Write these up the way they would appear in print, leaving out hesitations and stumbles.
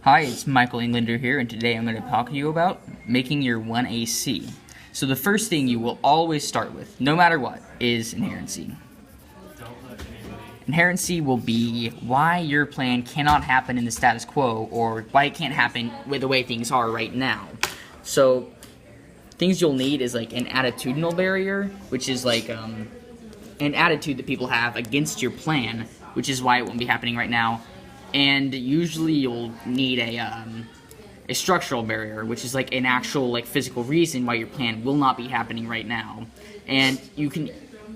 Hi, it's Michael Englander here, and today I'm going to talk to you about making your 1AC. So the first thing you will always start with, no matter what, is inerrancy. Inerrancy will be why your plan cannot happen in the status quo, or why it can't happen with the way things are right now. So things you'll need is like an attitudinal barrier, which is like an attitude that people have against your plan, which is why it won't be happening right now. And usually you'll need a structural barrier, which is like an actual like physical reason why your plan will not be happening right now. And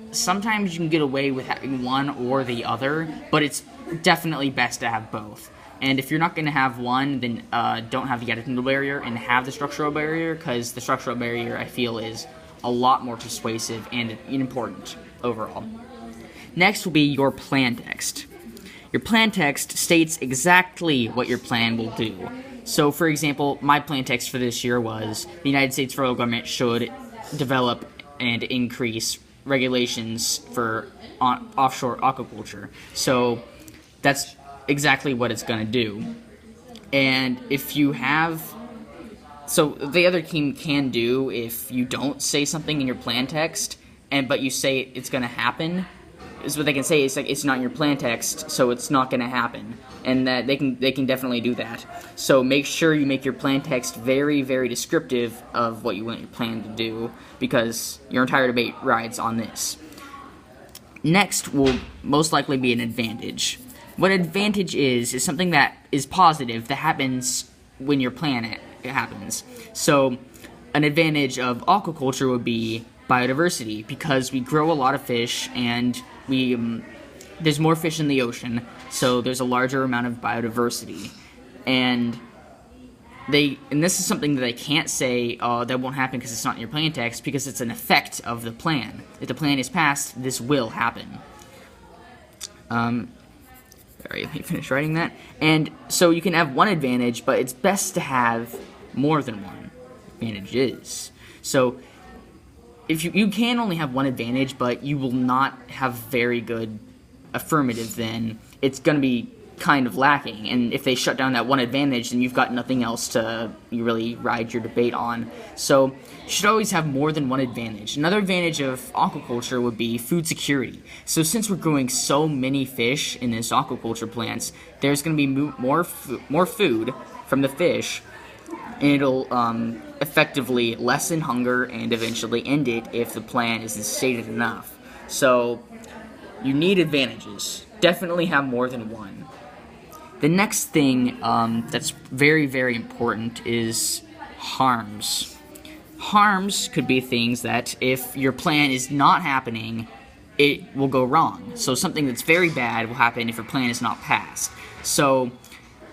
sometimes you can get away with having one or the other, but it's definitely best to have both. And if you're not going to have one, then don't have the attitudinal barrier and have the structural barrier, because the structural barrier, I feel, is a lot more persuasive and important overall. Next will be your plan text. Your plan text states exactly what your plan will do. So, for example, my plan text for this year was the United States federal government should develop and increase regulations for offshore aquaculture. So that's exactly what it's going to do. And if you have... So the other team can do, if you don't say something in your plan text, but you say it's going to happen, is what they can say. It's like, it's not in your plan text, so it's not going to happen, and that they can definitely do that. So make sure you make your plan text very, very descriptive of what you want your plan to do, because your entire debate rides on this. Next will most likely be an advantage. What advantage is something that is positive that happens when your plan happens. So an advantage of aquaculture would be biodiversity, because we grow a lot of fish, and there's more fish in the ocean, so there's a larger amount of biodiversity. And this is something that they can't say, that won't happen because it's not in your plan text, because it's an effect of the plan. If the plan is passed, this will happen. Alright, let me finish writing that. And so you can have one advantage, but it's best to have more than one advantages. So if you can only have one advantage, but you will not have very good affirmative, then it's going to be kind of lacking. And if they shut down that one advantage, then you've got nothing else to really ride your debate on. So you should always have more than one advantage. Another advantage of aquaculture would be food security. So since we're growing so many fish in this aquaculture plants, there's going to be more food from the fish, and it'll effectively lessen hunger and eventually end it if the plan isn't stated enough. So you need advantages. Definitely have more than one. The next thing that's very, very important is harms. Harms could be things that if your plan is not happening, it will go wrong. So something that's very bad will happen if your plan is not passed. So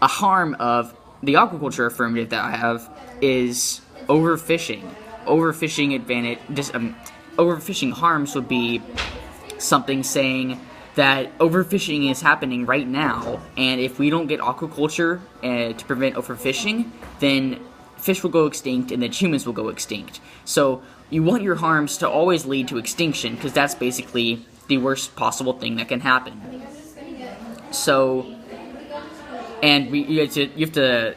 a harm of the aquaculture affirmative that I have is overfishing. Overfishing harms would be something saying that overfishing is happening right now, and if we don't get aquaculture to prevent overfishing, then fish will go extinct and then humans will go extinct. So you want your harms to always lead to extinction, because that's basically the worst possible thing that can happen. So, and you have to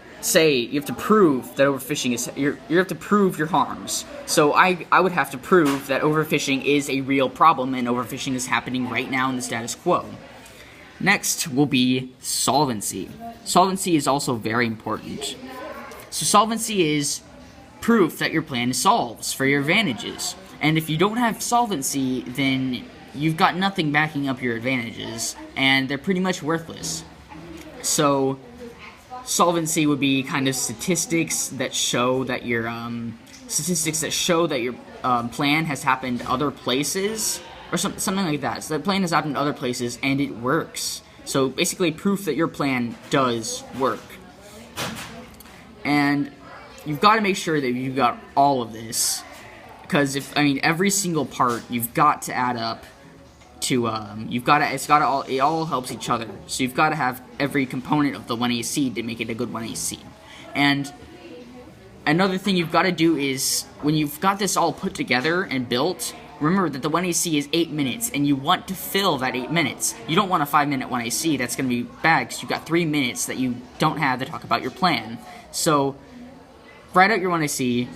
prove that overfishing is, you have to prove your harms. So I would have to prove that overfishing is a real problem, and overfishing is happening right now in the status quo. Next will be solvency. Solvency is also very important. So solvency is proof that your plan solves for your advantages. And if you don't have solvency, then you've got nothing backing up your advantages, and they're pretty much worthless. So solvency would be kind of statistics that show that your plan has happened other places, or something like that. So the plan has happened other places and it works. So basically proof that your plan does work. And you've got to make sure that you've got all of this, because every single part you've got to add up to, it all helps each other. So you've got to have every component of the 1AC to make it a good 1AC. And another thing you've got to do is, when you've got this all put together and built, remember that the 1AC is 8 minutes, and you want to fill that 8 minutes. You don't want a 5-minute 1AC. That's going to be bad because you've got 3 minutes that you don't have to talk about your plan. So write out your 1AC,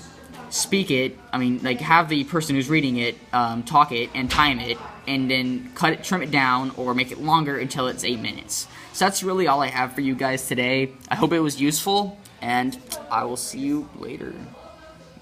speak it. I mean, like, have the person who's reading it talk it and time it, and then cut it, trim it down, or make it longer until it's 8 minutes. So that's really all I have for you guys today. I hope it was useful, and I will see you later.